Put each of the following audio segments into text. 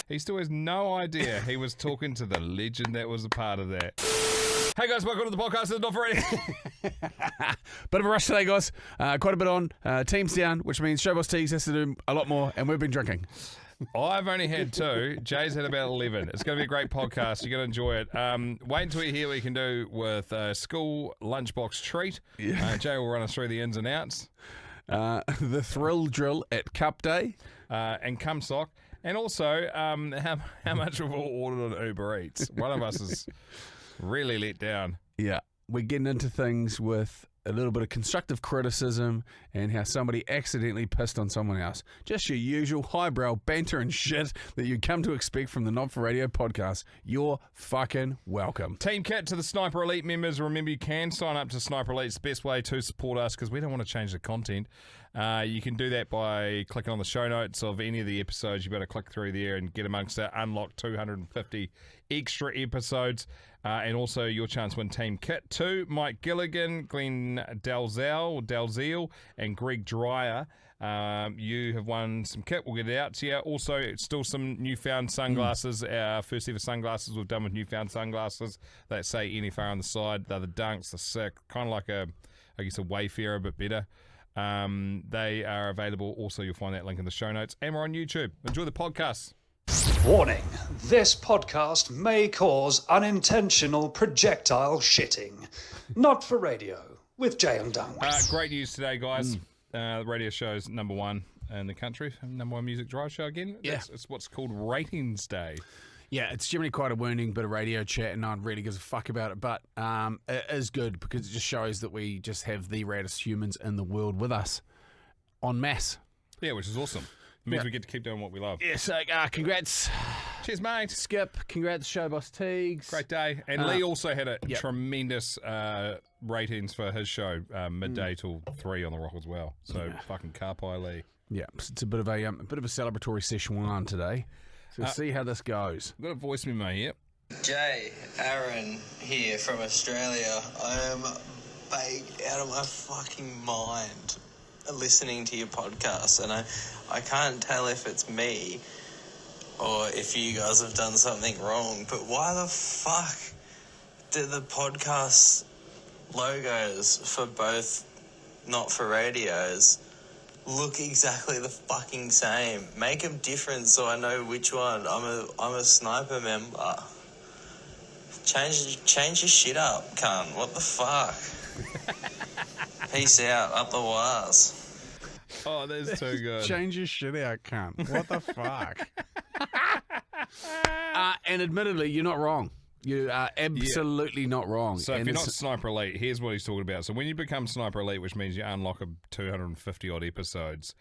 He still has no idea he was talking to the legend that was a part of that. Hey guys, welcome to the podcast. It's not for ready. Bit of a rush today, guys. Quite a bit on. Team's down, which means Showboss Teagues has to do a lot more, and we've been drinking. I've only had 2. Jay's had about 11. It's going to be a great podcast. You're going to enjoy it. Wait until you hear what you can do with a school lunchbox treat. Yeah. Jay will run us through the ins and outs. The thrill drill at Cup Day. And cum sock. And also, how much we've all ordered on Uber Eats. One of us is really let down. Yeah. We're getting into things with a little bit of constructive criticism and how somebody accidentally pissed on someone else. Just your usual highbrow banter and shit that you come to expect from the Not For Radio podcast. You're fucking welcome. Team kit to the Sniper Elite members. Remember, you can sign up to Sniper Elite. It's the best way to support us because we don't want to change the content. You can do that by clicking on the show notes of any of the episodes. You better click through there and get amongst it. Unlock 250 extra episodes. And also your chance to win Team Kit too. Mike Gilligan, Glenn Dalziel, and Greg Dreyer. You have won some kit. We'll get it out to you. Also, still some newfound sunglasses. Our first ever sunglasses we've done with newfound sunglasses that say NFR on the side. They're the Dunks. They're sick. Kind of like a Wayfarer, but better. They are available. Also, you'll find that link in the show notes. And we're on YouTube. Enjoy the podcast. Warning, this podcast may cause unintentional projectile shitting. Not for radio, with Jay and Dunc. Great news today, guys. The radio show's number 1 in the country. Number 1 music drive show again. Yeah. It's what's called Ratings Day. Yeah, it's generally quite a wounding bit of radio chat and no one really gives a fuck about it, but it is good because it just shows that we just have the raddest humans in the world with us en masse. Yeah, which is awesome. It means we get to keep doing what we love. Yeah, so congrats. Cheers, mate. Skip, congrats, Showboss Teagues. Great day. And Lee also had a tremendous ratings for his show, midday till 3 on the rock as well. So fucking carpi Lee. Yeah, it's a bit of a celebratory session one today. So see how this goes. I've got a voice memo here. Jay, Aaron here from Australia. I am baked out of my fucking mind listening to your podcast, and I can't tell if it's me or if you guys have done something wrong, but why the fuck do the podcast logos for both Not For Radios look exactly the fucking same? Make them different so I know which one. I'm a sniper member. Change your shit up, cunt. What the fuck? Peace out. Up the wires. Oh, that's too good. Change your shit out, cunt. What the fuck? And admittedly, you're not wrong. You are absolutely not wrong. So if you're not Sniper Elite, here's what he's talking about. So when you become Sniper Elite, which means you unlock 250 odd episodes,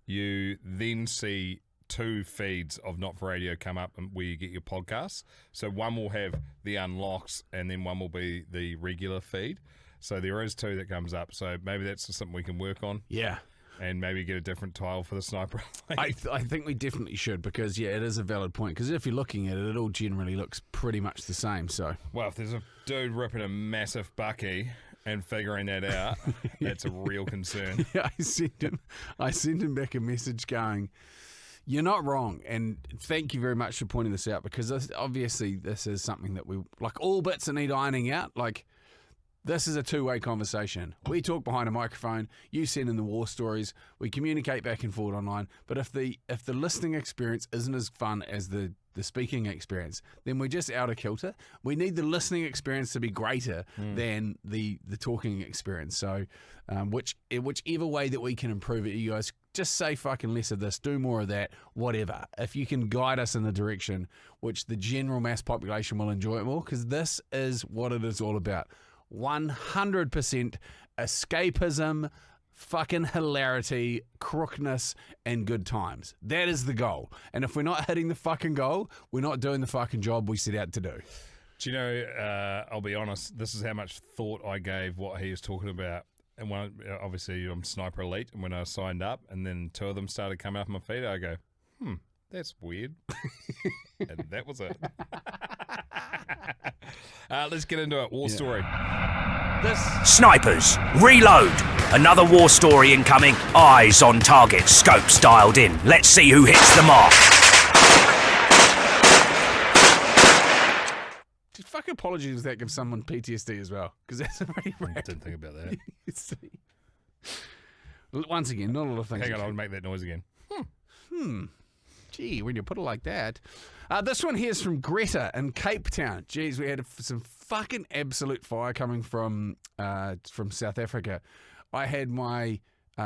you then see 2 feeds of Not For Radio come up where you get your podcasts. So one will have the unlocks and then one will be the regular feed. So there is 2 that comes up. So maybe that's just something we can work on. Yeah. And maybe get a different tile for the Sniper Elite. I think we definitely should because, it is a valid point. Because if you're looking at it, it all generally looks pretty much the same. So, well, if there's a dude ripping a massive bucky and figuring that out, that's a real concern. Yeah, I sent him back a message going, you're not wrong. And thank you very much for pointing this out because obviously this is something that we, like all bits that need ironing out, like this is a two-way conversation. We talk behind a microphone. You send in the war stories. We communicate back and forth online. But if the listening experience isn't as fun as the speaking experience, then we're just out of kilter. We need the listening experience to be greater than the talking experience. So, whichever way that we can improve it, you guys just say fucking less of this, do more of that, whatever. If you can guide us in the direction which the general mass population will enjoy it more, because this is what it is all about. 100% escapism, fucking hilarity, crookness, and good times. That is the goal. And if we're not hitting the fucking goal, we're not doing the fucking job we set out to do. Do you know, I'll be honest, this is how much thought I gave what he was talking about. And obviously I'm Sniper Elite, and when I signed up, and then 2 of them started coming up my feed, I go, that's weird. And that was it. Let's get into it. War story. Snipers, reload. Another war story incoming. Eyes on target, scopes dialed in. Let's see who hits the mark. apologies if that gives someone PTSD as well, because that's a pretty I rap. didn't think about that. Once again, not a lot of things. Hang on, I'll make that noise again. Gee, when you put it like that. This one here is from Greta in Cape Town. Geez, we had some fucking absolute fire coming from South Africa. I had my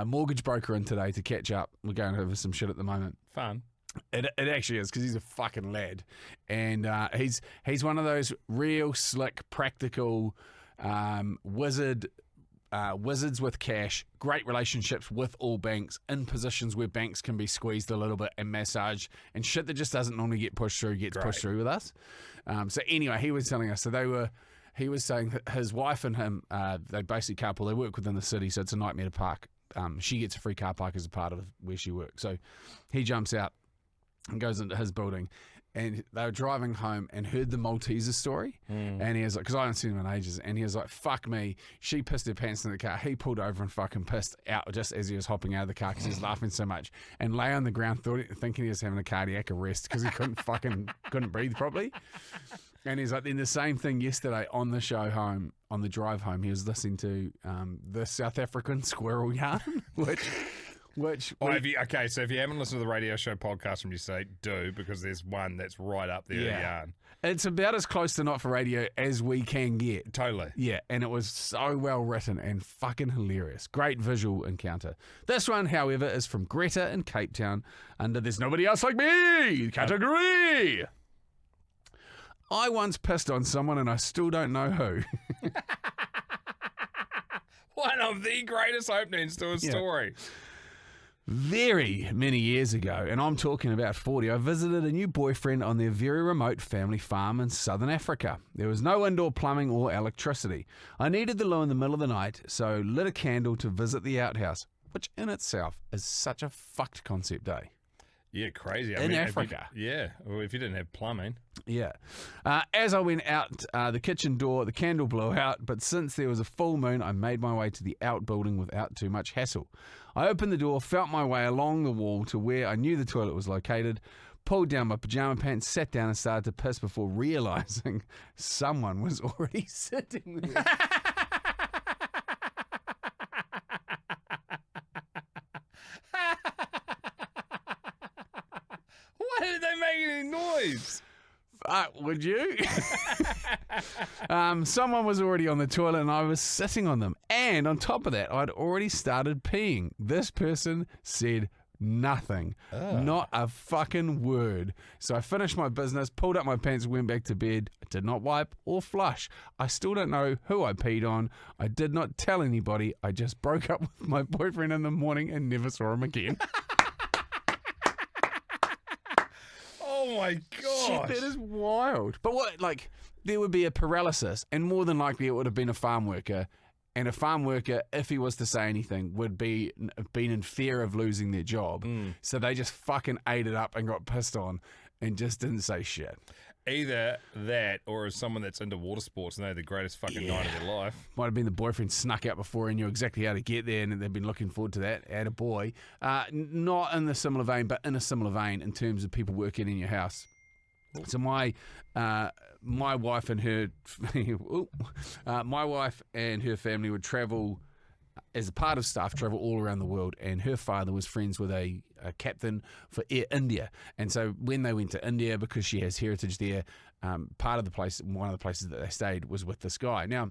mortgage broker in today to catch up. We're going over some shit at the moment. Fun. It actually is, because he's a fucking lad, and he's one of those real slick, practical wizards with cash, great relationships with all banks, in positions where banks can be squeezed a little bit and massaged, and shit that just doesn't normally get pushed through gets pushed through with us. So anyway, he was telling us, he was saying that his wife and him, they basically carpool. They work within the city, so it's a nightmare to park. She gets a free car park as a part of where she works. So he jumps out and goes into his building, and they were driving home and heard the Malteser story. And he was like, because I haven't seen him in ages, and he was like, fuck me. She pissed her pants in the car. He pulled over and fucking pissed out just as he was hopping out of the car because he was laughing so much, and lay on the ground thinking he was having a cardiac arrest because he couldn't breathe properly. And he's like, then the same thing yesterday on the show home, on the drive home, he was listening to the South African squirrel yarn, so if you haven't listened to the radio show podcast from you say, do, because there's one that's right up there, yarn. It's about as close to Not For Radio as we can get. Totally. Yeah, and it was so well written and fucking hilarious. Great visual encounter. This one, however, is from Greta in Cape Town under There's Nobody Else Like Me category. I once pissed on someone and I still don't know who. One of the greatest openings to a story. Very many years ago, and I'm talking about 40, I visited a new boyfriend on their very remote family farm in southern Africa. There was no indoor plumbing or electricity. I needed the loo in the middle of the night, so lit a candle to visit the outhouse, which in itself is such a fucked concept, eh? Yeah, crazy. In Africa. Well, if you didn't have plumbing. Yeah. As I went out the kitchen door, the candle blew out, but since there was a full moon, I made my way to the outbuilding without too much hassle. I opened the door, felt my way along the wall to where I knew the toilet was located, pulled down my pajama pants, sat down and started to piss before realising someone was already sitting there. Why did they make any noise? Would you? Someone was already on the toilet and I was sitting on them. And on top of that, I'd already started peeing. This person said nothing. Not a fucking word. So I finished my business, pulled up my pants, went back to bed. I did not wipe or flush. I still don't know who I peed on. I did not tell anybody. I just broke up with my boyfriend in the morning and never saw him again. Oh my god! Shit, that is wild. But what, like, there would be a paralysis, and more than likely it would have been a farm worker. And a farm worker, if he was to say anything, would be been in fear of losing their job. So they just fucking ate it up and got pissed on and just didn't say shit. Either that, or as someone that's into water sports and they had the greatest fucking night of their life. Might have been the boyfriend snuck out before he knew exactly how to get there, and they've been looking forward to that. Atta boy. Not in the similar vein, but in a similar vein in terms of people working in your house. So my wife and her family would travel as a part of staff, travel all around the world, and her father was friends with a captain for Air India. And so when they went to India, because she has heritage there, one of the places that they stayed was with this guy. Now,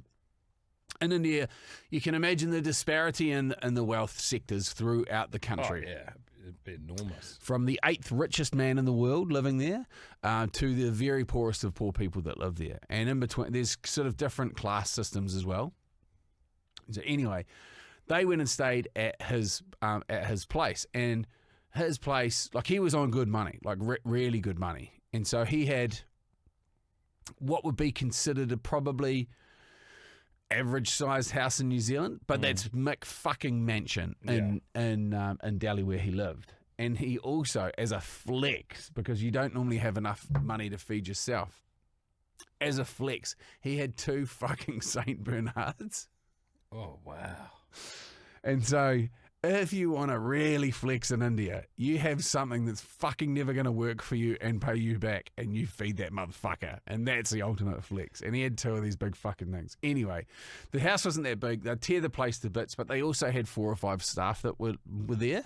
in India, you can imagine the disparity in the wealth sectors throughout the country. Oh, yeah. It'd be enormous. From the 8th richest man in the world living there to the very poorest of poor people that live there. And in between, there's sort of different class systems as well. So anyway, they went and stayed at his place. And his place, like, he was on good money, like really good money. And so he had what would be considered a probably average-sized house in New Zealand, but that's McFucking-mansion in Delhi where he lived. And he also, as a flex, because you don't normally have enough money to feed yourself, as a flex, he had 2 fucking St. Bernards. Oh, wow. And so if you want to really flex in India, you have something that's fucking never going to work for you and pay you back, and you feed that motherfucker. And that's the ultimate flex. And he had 2 of these big fucking things. Anyway, the house wasn't that big. They'd tear the place to bits, but they also had 4 or 5 staff that were there.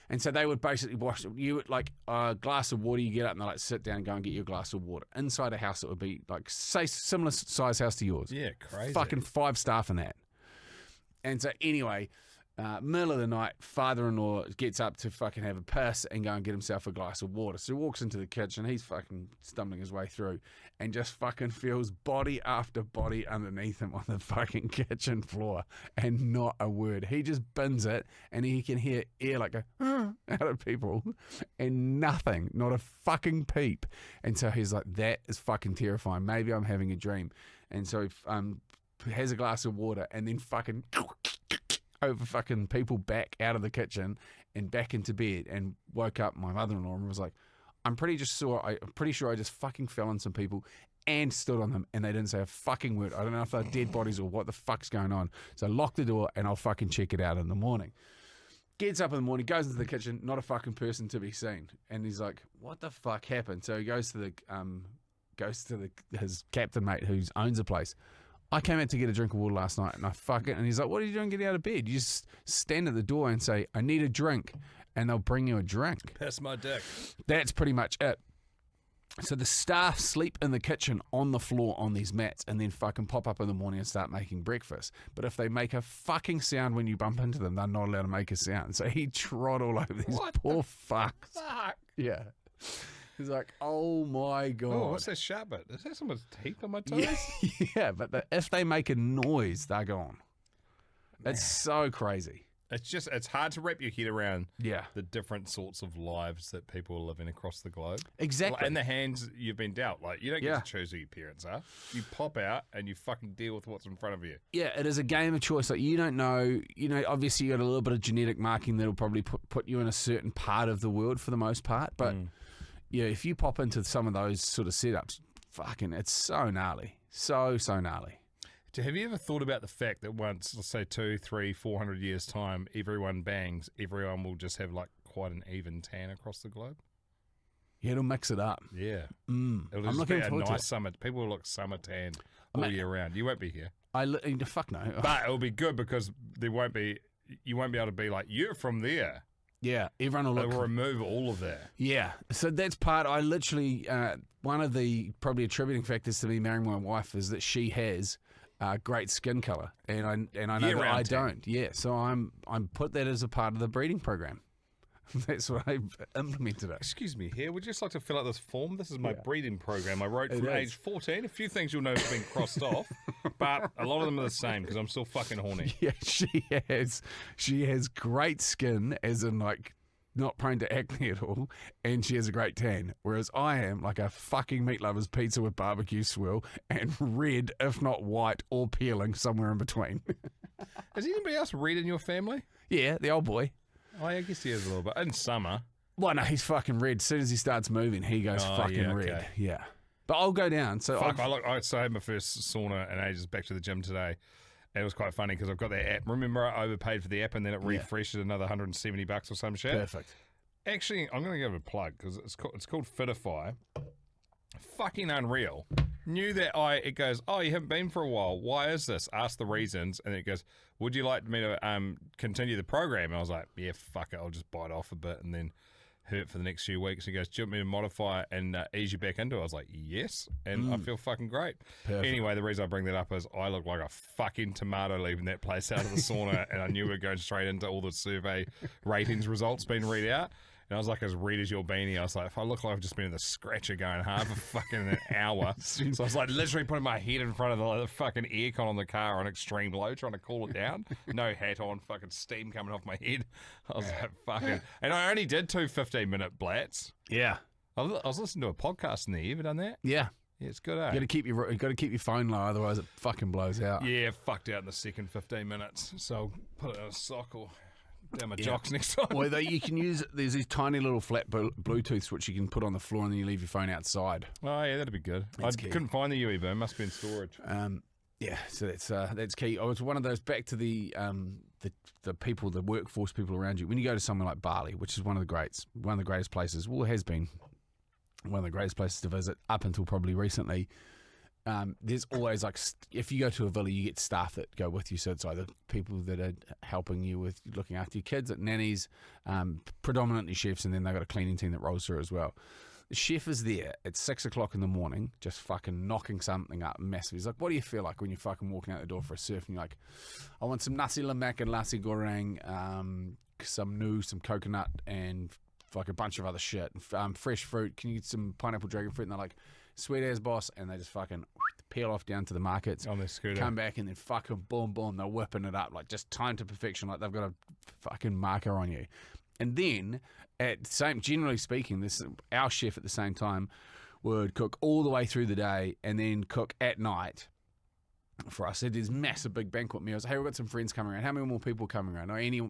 And so they would basically wash you would like a glass of water. You get up and they like sit down and go and get you a glass of water inside a house that would be like say similar size house to yours. Yeah, crazy. Fucking 5 staff in that. And so anyway, middle of the night, father-in-law gets up to fucking have a piss and go and get himself a glass of water. So he walks into the kitchen. He's fucking stumbling his way through and just fucking feels body after body underneath him on the fucking kitchen floor and not a word. He just bins it and he can hear air like a out of people and nothing, not a fucking peep. And so he's like, that is fucking terrifying. Maybe I'm having a dream. And so he has a glass of water and then fucking over fucking people back out of the kitchen and back into bed and woke up my mother-in-law and was like, I'm pretty sure I just fucking fell on some people and stood on them and they didn't say a fucking word. I don't know if they're dead bodies or what the fuck's going on. So lock the door and I'll fucking check it out in the morning. Gets up in the morning, goes into the kitchen, not a fucking person to be seen. And he's like, what the fuck happened? So he goes to his captain mate who owns the place. I came out to get a drink of water last night and I fuck it. And he's like, what are you doing getting out of bed? You just stand at the door and say, I need a drink. And they'll bring you a drink. Piss my dick. That's pretty much it. So the staff sleep in the kitchen on the floor on these mats and then fucking pop up in the morning and start making breakfast. But if they make a fucking sound when you bump into them, they're not allowed to make a sound. So he trod all over these poor fucks. Fuck. Yeah. He's like, oh my God. Oh, what's that sharp bit? Is that someone's teeth on my toes? Yeah, but if they make a noise, they're gone. It's so crazy. It's hard to wrap your head around the different sorts of lives that people are living across the globe. Exactly. And the hands you've been dealt. Like, you don't get to choose who your parents are. You pop out and you fucking deal with what's in front of you. Yeah, it is a game of choice. Like, you don't know, obviously you got a little bit of genetic marking that'll probably put you in a certain part of the world for the most part. But, yeah, if you pop into some of those sort of setups, fucking, it's so gnarly. So gnarly. Have you ever thought about the fact that once, let's say 200, 300, 400 years' time, everyone bangs, everyone will just have like quite an even tan across the globe? Yeah, it'll mix it up. Yeah. I'm It'll just looking be a forward to nice it. summer. People will look summer tan all year round. You won't be here. Fuck no. But it'll be good because you won't be able to be like, you're from there. Yeah, everyone will They look. will remove all of that. Yeah, so that's part. I literally one of the probably attributing factors to me marrying my wife is that she has great skin color, and I know that I don't. Yeah, so I'm put that as a part of the breeding program. That's what I implemented it. Excuse me here. Would you just like to fill out this form? This is my breeding program. I wrote It from is. age 14. A few things you'll know have been crossed off, but a lot of them are the same because I'm still fucking horny. Yeah, she has great skin, as in like not prone to acne at all, and she has a great tan. Whereas I am like a fucking meat lover's pizza with barbecue swirl and red, if not white, or peeling somewhere in between. Is anybody else red in your family? Yeah, the old boy. Oh, I guess he is a little bit. In summer. Well, no, he's fuking red. As soon as he starts moving, he goes fucking red. Yeah. But I'll go down. So Fuck, I had my first sauna in ages back to the gym today. And it was quite funny because I've got that app. Remember, I overpaid for the app and then it refreshed another $170 or some shit? Perfect. Actually, I'm going to give it a plug because it's called Fitify. Fucking unreal. Knew that it goes, oh, you haven't been for a while. Why is this? Ask the reasons. And then it goes, would you like me to continue the program? And I was like, yeah, fuck it. I'll just bite off a bit and then hurt for the next few weeks. He goes, do you want me to modify and ease you back into it? I was like, yes. And I feel fucking great. Perfect. Anyway, the reason I bring that up is I look like a fucking tomato leaving that place out of the sauna. And I knew we were going straight into all the survey ratings results being read out. And I was like as red as your beanie. I was like, if I look like I've just been in the scratcher going half a fucking an hour. So I was like literally putting my head in front of the fucking aircon on the car on extreme low, trying to cool it down. No hat on, fucking steam coming off my head. I was like, fucking. And I only did 2 15-minute blats. Yeah. I was listening to a podcast in there. You ever done that? Yeah. Yeah, it's good, eh? You got to keep your phone low, otherwise it fucking blows out. Yeah, fucked out in the second 15 minutes. So I'll put it in a sock or down my jocks next time. Or you can use, there's these tiny little flat Bluetooths which you can put on the floor and then you leave your phone outside. Oh, yeah, that'd be good. That's I key. couldn't find the UE, but it must be in storage. Yeah, so that's key. I was one of those back to the the people, the workforce people around you. When you go to somewhere like Bali, which is one of the greatest places, well, it has been one of the greatest places to visit up until probably recently. There's always like, if you go to a villa, you get staff that go with you. So it's either people that are helping you with looking after your kids, at nannies, predominantly chefs, and then they've got a cleaning team that rolls through as well. The chef is there at 6 o'clock in the morning, just fucking knocking something up massive. He's like, what do you feel like when you're fucking walking out the door for a surf? And you're like, I want some nasi lemak and nasi goreng, some coconut, and like a bunch of other shit. Fresh fruit. Can you get some pineapple dragon fruit? And they're like, sweet as boss. And they just fucking peel off down to the markets. On their scooter. Come back and then fucking boom, boom. They're whipping it up. Like just timed to perfection. Like they've got a fucking marker on you. And then, generally speaking, our chef at the same time would cook all the way through the day and then cook at night for us. It is massive big banquet meals. Hey, we've got some friends coming around. How many more people coming around? Any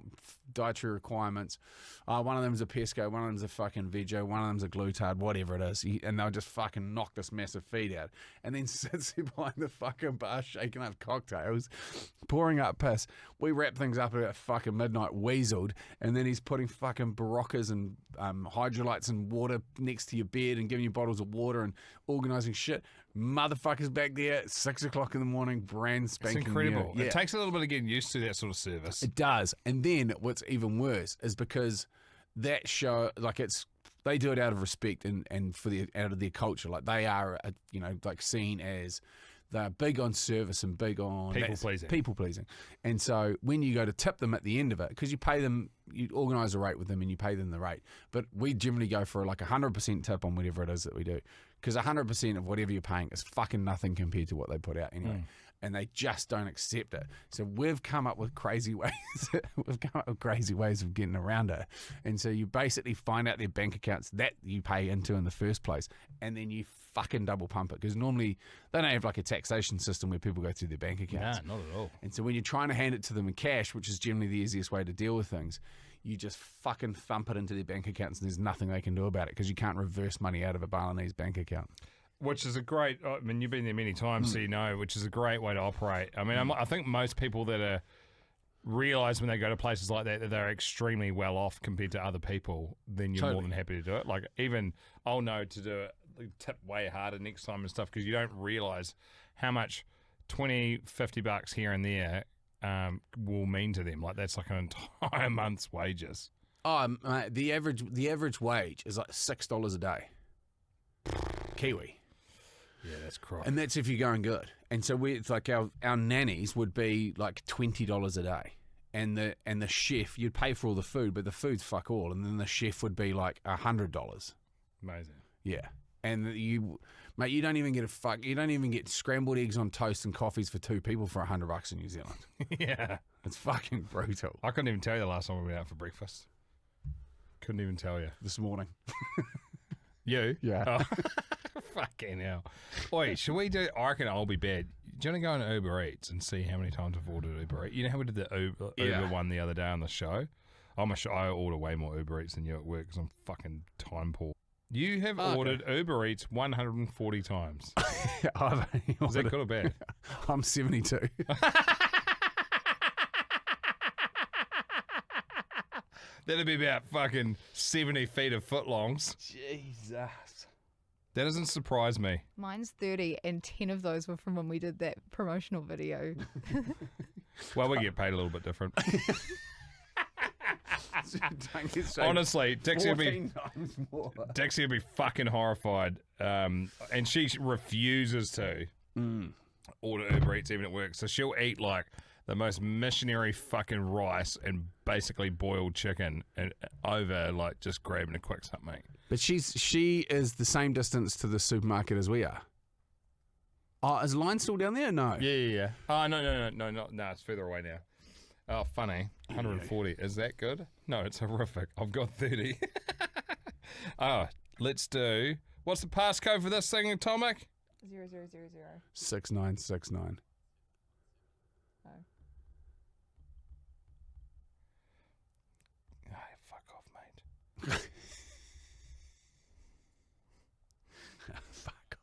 dietary requirements? One of them's a pesco, one of them's a fucking veggie, one of them's a glutard, whatever it is. And they'll just fucking knock this massive feed out. And then sits there behind the fucking bar shaking up cocktails, pouring up piss. We wrap things up at about fucking midnight, weaseled, and then he's putting fucking Baroccas and hydrolytes and water next to your bed and giving you bottles of water and organising shit. Motherfuckers back there at 6 o'clock in the morning, brand spanking. It's incredible. new. Yeah. It takes a little bit of getting used to that sort of service. It does. And then what's even worse is because that show, like they do it out of respect and out of their culture. Like they are, like seen as they're big on service and big on people pleasing. And so when you go to tip them at the end of it, because you pay them, you organise a rate with them and you pay them the rate. But we generally go for like 100% tip on whatever it is that we do. Because 100% of whatever you're paying is fucking nothing compared to what they put out anyway. And they just don't accept it. So we've come up with crazy ways. Of getting around it. And so you basically find out their bank accounts that you pay into in the first place, and then you fucking double pump it. Because normally they don't have like a taxation system where people go through their bank accounts. Nah, not at all. And so when you're trying to hand it to them in cash, which is generally the easiest way to deal with things, you just fucking thump it into their bank accounts, and there's nothing they can do about it because you can't reverse money out of a Balinese bank account. Which is a great, I mean, you've been there many times, so you know, which is a great way to operate. I mean, I think most people that realise when they go to places like that they're extremely well off compared to other people, then you're more than happy to do it. Like, even I'll know to do it, tip way harder next time and stuff, because you don't realise how much $20, $50 here and there will mean to them. Like, that's like an entire month's wages. Mate, the average wage is like $6 a day. Kiwi. Yeah, that's crap. And that's if you're going good. And so it's like our nannies would be like $20 a day. And the chef, you'd pay for all the food, but the food's fuck all. And then the chef would be like $100. Amazing. Yeah. And you don't even get scrambled eggs on toast and coffees for two people for $100 in New Zealand. Yeah. It's fucking brutal. I couldn't even tell you the last time we went out for breakfast. Couldn't even tell you. This morning. You? Yeah. Oh. Fucking hell. Oi, should we do, I reckon I'll be bad. Do you want to go on Uber Eats and see how many times I've ordered Uber Eats? You know how we did the Uber one the other day on the show? I order way more Uber Eats than you at work because I'm fucking time poor. You have ordered Uber Eats 140 times. Is that good or bad? I'm 72. That'd be about fucking 70 feet of footlongs. Jesus. That doesn't surprise me. Mine's 30, and 10 of those were from when we did that promotional video. Well, we get paid a little bit different. Honestly, Dixie would be fucking horrified. And she refuses to order Uber Eats even at work. So she'll eat like the most missionary fucking rice and basically boiled chicken and over like just grabbing a quick something. But she is the same distance to the supermarket as we are. Oh, is line still down there? No. Yeah. Oh, no, it's further away now. Oh, funny. 140. Is that good? No, it's horrific. I've got 30. Oh, let's do... What's the passcode for this thing, Atomic? 0000. 6969. Oh. Oh, fuck off, mate. Fuck.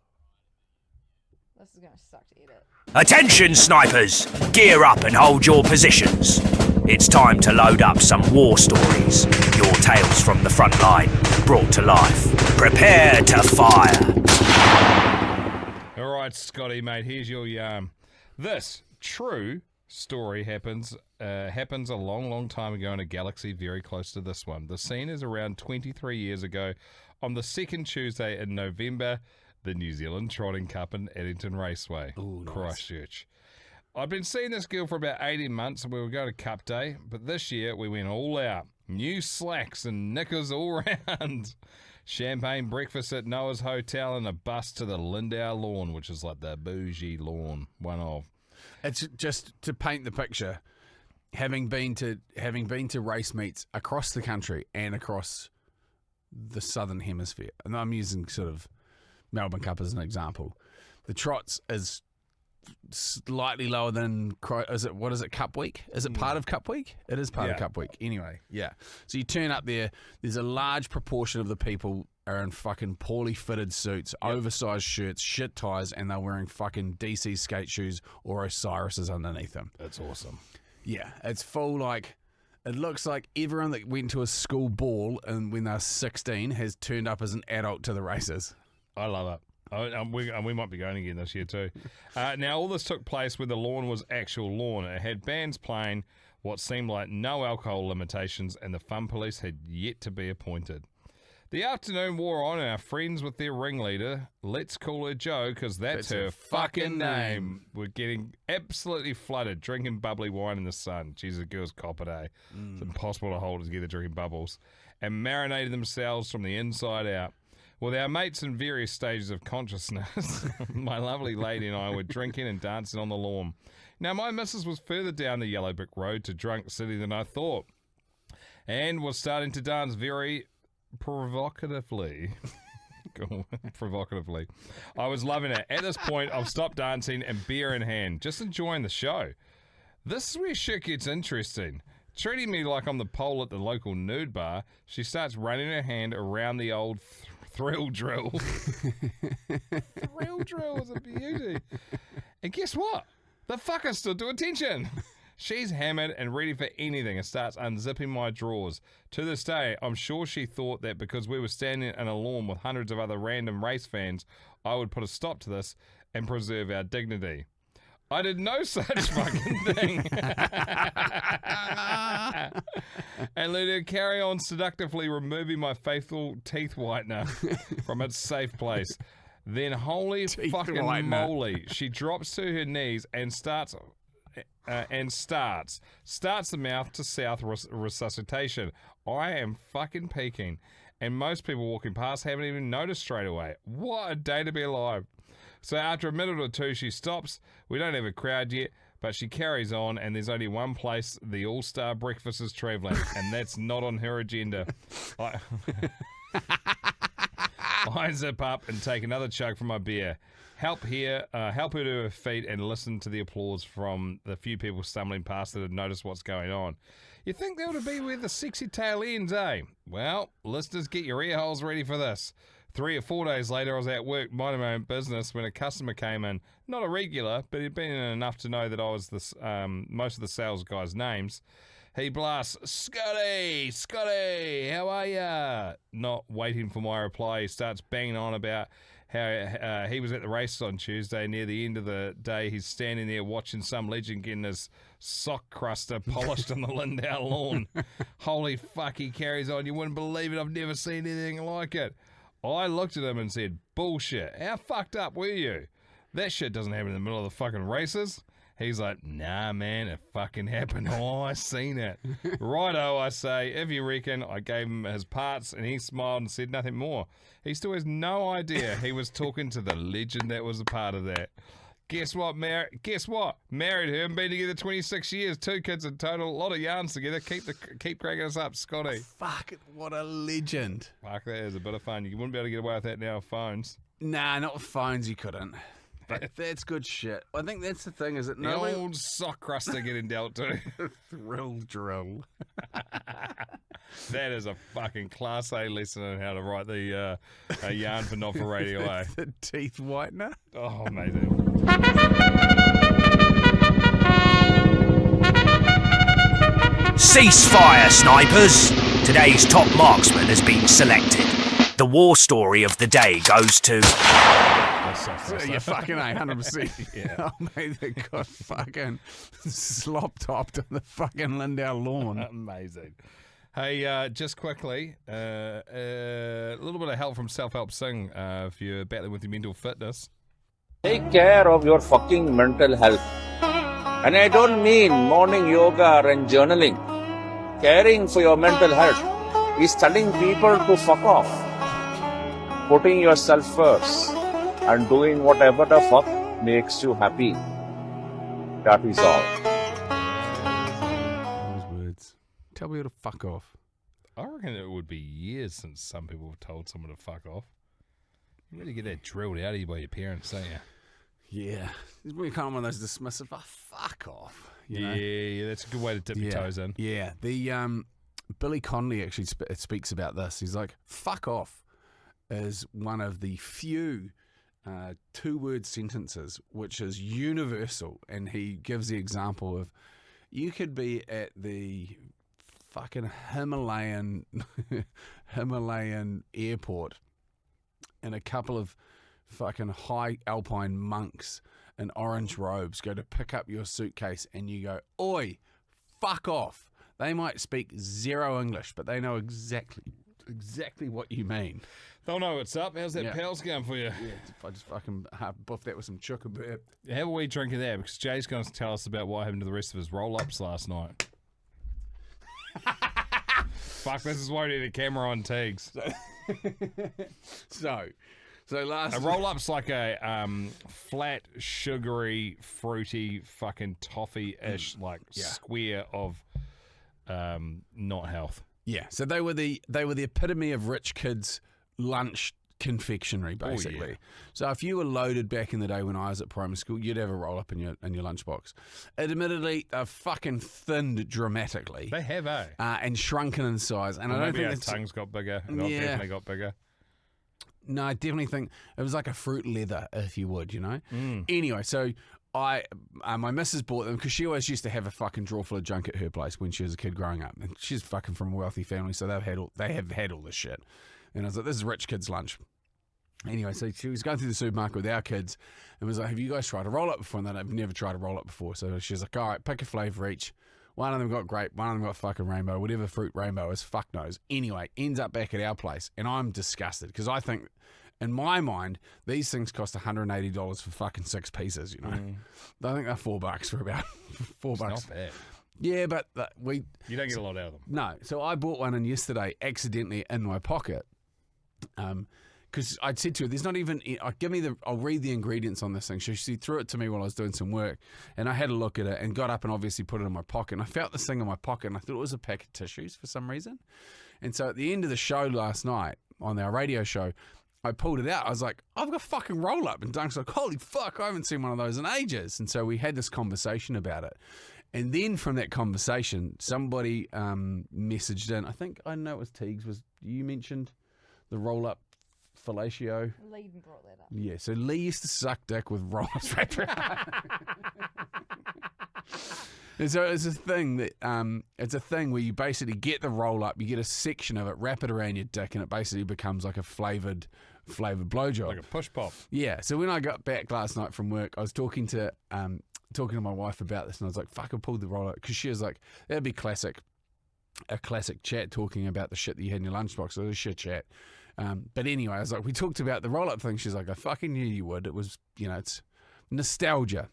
is going to suck to edit. Attention, snipers! Gear up and hold your positions. It's time to load up some war stories. Your tales from the front line, brought to life. Prepare to fire. All right, Scotty, mate, here's your yarn. This true story happens a long, long time ago in a galaxy very close to this one. The scene is around 23 years ago on the second Tuesday in November, the New Zealand Trotting Cup in Addington Raceway, Christchurch. I'd been seeing this girl for about 18 months and we were going to Cup Day, but this year we went all out. New slacks and knickers all round. Champagne breakfast at Noah's Hotel and a bus to the Lindau lawn, which is like the bougie lawn, one of. It's just to paint the picture, having been to race meets across the country and across the southern hemisphere, and I'm using sort of Melbourne Cup as an example. The trots is slightly lower than, what is it, Cup Week? Is it part of Cup Week? It is part of Cup Week. Anyway, yeah. So you turn up there, there's a large proportion of the people are in fucking poorly fitted suits, oversized shirts, shit ties, and they're wearing fucking DC skate shoes or Osiris's underneath them. That's awesome. Yeah, it's full like, it looks like everyone that went to a school ball and when they're 16 has turned up as an adult to the races. I love it. We might be going again this year too. Now, all this took place when the lawn was actual lawn. It had bands playing, what seemed like no alcohol limitations, and the fun police had yet to be appointed. The afternoon wore on, and our friends with their ringleader, let's call her Jo, because that's her fucking name, were getting absolutely flooded, drinking bubbly wine in the sun. Jeez, the girls cop it, eh? It's impossible to hold together drinking bubbles. And marinated themselves from the inside out. With our mates in various stages of consciousness, my lovely lady and I were drinking and dancing on the lawn. Now, my missus was further down the yellow brick road to Drunk City than I thought, and was starting to dance very provocatively. Provocatively. I was loving it. At this point, I've stopped dancing and beer in hand, just enjoying the show. This is where shit gets interesting. Treating me like I'm the pole at the local nude bar, she starts running her hand around the old thrill drill. Thrill drill is a beauty. And guess what? The fucker stood to attention. She's hammered and ready for anything and starts unzipping my drawers. To this day, I'm sure she thought that because we were standing in a lawn with hundreds of other random race fans, I would put a stop to this and preserve our dignity. I did no such fucking thing. And let her carry on seductively removing my faithful teeth whitener from its safe place. Then holy fucking moly, she drops to her knees and starts the mouth to south resuscitation. I am fucking peaking. And most people walking past haven't even noticed straight away. What a day to be alive. So after a minute or two, she stops. We don't have a crowd yet, but she carries on, and there's only one place the All-Star Breakfast is travelling, and that's not on her agenda. I zip up and take another chug from my beer. Help her to her feet and listen to the applause from the few people stumbling past that have noticed what's going on. You think that would be where the sexy tail ends, eh? Well, listeners, get your ear holes ready for this. 3 or 4 days later, I was at work minding my own business when a customer came in. Not a regular, but he'd been in enough to know that I was most of the sales guys' names. He blasts, Scotty, how are ya? Not waiting for my reply, he starts banging on about how he was at the races on Tuesday. Near the end of the day, he's standing there watching some legend getting his sock cruster polished on the Lindau lawn. Holy fuck, he carries on. You wouldn't believe it. I've never seen anything like it. I looked at him and said, bullshit. How fucked up were you? That shit doesn't happen in the middle of the fucking races. He's like, nah, man, it fucking happened. Oh, I seen it. Righto, I say, if you reckon. I gave him his parts and he smiled and said nothing more. He still has no idea he was talking to the legend that was a part of that. Guess what? Married her and been together 26 years. 2 kids in total. A lot of yarns together. Keep cracking us up, Scotty. Fuck, what a legend. Fuck, that is a bit of fun. You wouldn't be able to get away with that now with phones. Nah, not with phones, you couldn't. But that's good shit. I think that's the thing, is it? The old sock cruster getting dealt to. Thrill drill. That is a fucking class A lesson on how to write the yarn for Not for Radio, eh? The teeth whitener. Oh, amazing. Ceasefire, snipers! Today's top marksman has been selected. The war story of the day goes to... You fucking 100%. Yeah. Oh, mate, they got fucking slop-topped on the fucking Lindau lawn. Amazing. Hey, just quickly, a little bit of help from Self-Help Singh if you're battling with your mental fitness. Take care of your fucking mental health. And I don't mean morning yoga and journaling. Caring for your mental health is telling people to fuck off. Putting yourself first and doing whatever the fuck makes you happy. That is all. Those words. Tell people to fuck off. I reckon it would be years since some people have told someone to fuck off. You really get that drilled out of you by your parents, don't you? Yeah. It's really kind of one of those dismissive, fuck off. You know? Yeah, that's a good way to dip your toes in. Yeah. The Billy Connolly actually speaks about this. He's like, fuck off is one of the few two-word sentences which is universal. And he gives the example of, you could be at the fucking Himalayan airport and a couple of fucking high alpine monks in orange robes go to pick up your suitcase and you go, oi, fuck off. They might speak zero English, but they know exactly what you mean. They'll know what's up. How's that pals going for you? Yeah, I just fucking buffed that with some chuka burp. Have a wee drink of that, because Jay's going to tell us about what happened to the rest of his roll-ups last night. Fuck, this is why we need a camera on Teagues. So last... A roll-up's like a flat, sugary, fruity, fucking toffee-ish, square of not health. Yeah, so they were the epitome of rich kids' lunch confectionery, basically. Yeah. So if you were loaded back in the day when I was at primary school, you'd have a roll-up in your lunchbox. Admittedly, they've fucking thinned dramatically. They have, eh? And shrunken in size. And I don't think our that's... tongues got bigger. Definitely got bigger. No, I definitely think it was like a fruit leather, if you would, you know? Anyway, so my missus bought them because she always used to have a fucking drawer full of junk at her place when she was a kid growing up. And she's fucking from a wealthy family, so they have had all this shit. And I was like, this is rich kids' lunch. Anyway, so she was going through the supermarket with our kids and was like, have you guys tried a roll-up before? And they've never tried a roll-up before. So she was like, all right, pick a flavour each. One of them got grape, one of them got fucking rainbow, whatever fruit rainbow is, fuck knows. Anyway, ends up back at our place, and I'm disgusted because I think, in my mind, these things cost $180 for fucking 6 pieces, you know. I think they're $4 for about $4. Not bad. Yeah, but you don't get a lot out of them. No, so I bought one in yesterday accidentally in my pocket. Because I'd said to her, there's not even, I'll read the ingredients on this thing. She threw it to me while I was doing some work, and I had a look at it and got up and obviously put it in my pocket. And I felt this thing in my pocket, and I thought it was a pack of tissues for some reason. And so at the end of the show last night, on our radio show, I pulled it out. I was like, I've got a fucking roll-up. And Dunk's like, holy fuck, I haven't seen one of those in ages. And so we had this conversation about it. And then from that conversation, somebody messaged in. I think, I know it was Teagues. You mentioned the roll-up fellatio. Lee even brought that up. Yeah, so Lee used to suck dick with roll-ups wrapped around. And so it's a thing where you basically get the roll-up, you get a section of it, wrap it around your dick, and it basically becomes like a flavoured blowjob. Like a push pop. Yeah, so when I got back last night from work, I was talking to my wife about this, and I was like, fuck, I pulled the roll-up, because she was like, that'd be a classic chat talking about the shit that you had in your lunchbox. So it was shit chat. But anyway, I was like, we talked about the roll-up thing. She's like, I fucking knew you would. It was, it's nostalgia.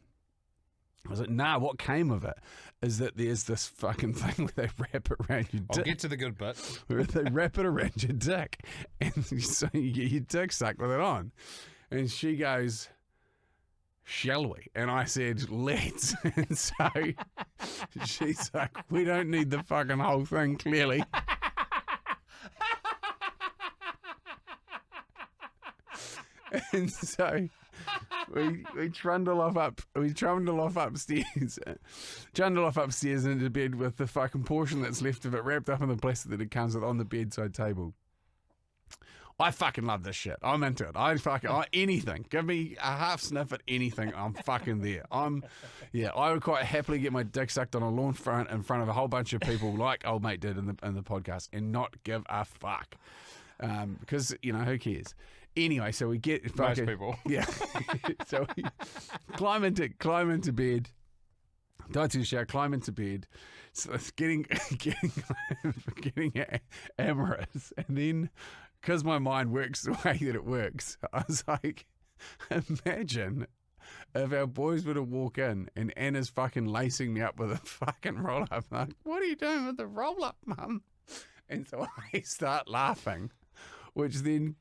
I was like, nah, what came of it is that there's this fucking thing where they wrap it around your dick. I'll get to the good bit. Where they wrap it around your dick. And so you get your dick sucked with it on. And she goes, shall we? And I said, let's. And so she's like, we don't need the fucking whole thing, clearly. And so we trundle off upstairs. Trundle off upstairs into bed with the fucking portion that's left of it wrapped up in the plastic that it comes with on the bedside table. I fucking love this shit. I'm into it. Anything. Give me a half sniff at anything. I'm fucking there. I would quite happily get my dick sucked on a lawn front in front of a whole bunch of people like old mate did in the podcast and not give a fuck. Because, who cares? Anyway, so we get fucking... Most people. Yeah. So we climb into bed. Dive to the shower, climb into bed. So it's getting amorous. And then... because my mind works the way that it works, I was like, imagine if our boys were to walk in and Anna's fucking lacing me up with a fucking roll-up. I'm like, what are you doing with the roll-up, Mum? And so I start laughing, which then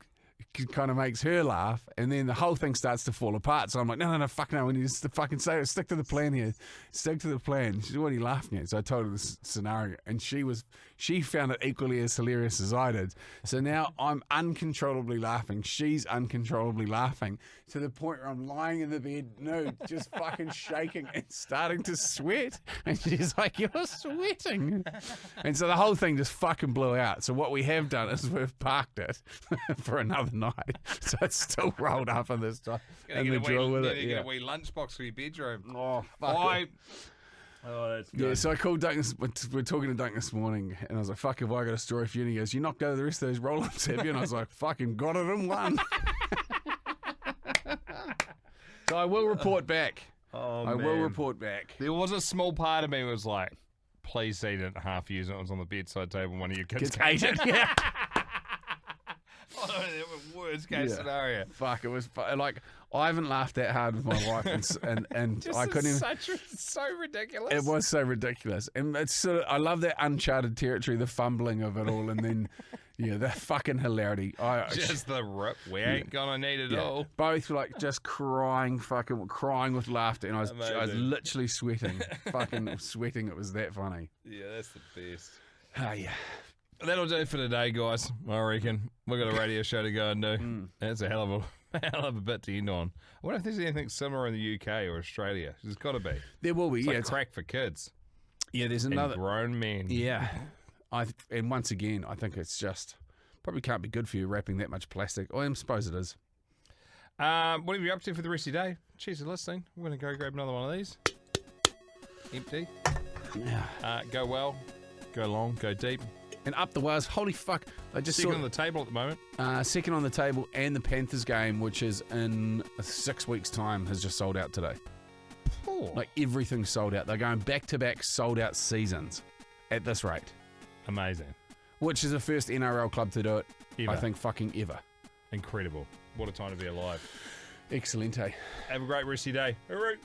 kind of makes her laugh, and then the whole thing starts to fall apart. So I'm like, no, fuck no, we need to fucking stick to the plan here. Stick to the plan. She's already laughing at it. So I told her this scenario, and she found it equally as hilarious as I did. So now I'm uncontrollably laughing. She's uncontrollably laughing to the point where I'm lying in the bed nude, just fucking shaking and starting to sweat. And she's like, you're sweating. And so the whole thing just fucking blew out. So what we have done is we've parked it for another night. So it's still rolled up in this time. And the drill with it. Get a wee lunchbox for your bedroom. Oh, fuck. Oh, that's good. Yeah, so I called Dunk. We're talking to Dunk this morning, and I was like, "Fuck, have I got a story for you?" And he goes, "You knocked over the rest of those roll-ups, have you?" And I was like, "Fucking got it in one." So I will report back. I will report back. There was a small part of me that was like, please say you didn't half use it. It was on the bedside table and one of your kids ate it. Yeah. Worst case scenario. Fuck, it was like I haven't laughed that hard with my wife, and I couldn't even. So ridiculous. It was so ridiculous, and it's sort of I love that uncharted territory, the fumbling of it all, and then the fucking hilarity. Just the rip. We ain't gonna need it all. Both were like just crying with laughter, and I was literally sweating, fucking sweating. It was that funny. Yeah, that's the best. Oh yeah. That'll do for today, guys. I reckon we've got a radio show to go and do. That's a hell of a bit to end on. I wonder if there's anything similar in the UK or Australia. There's got to be. There will be. It's like crack for kids. Yeah, there's another and grown men. Yeah, and once again, I think it's just probably can't be good for you wrapping that much plastic. I suppose it is. What have you up to for the rest of your day? Cheers for listening. We're going to go grab another one of these. Empty. Yeah. Go well. Go long. Go deep. And up the wires, holy fuck! I just second on the table at the moment. Second on the table, and the Panthers game, which is in 6 weeks' time, has just sold out today. Oh. Like everything's sold out. They're going back-to-back sold-out seasons at this rate. Amazing. Which is the first NRL club to do it, ever. I think, fucking ever. Incredible. What a time to be alive. Excellent, eh? Have a great rest of your day. All right.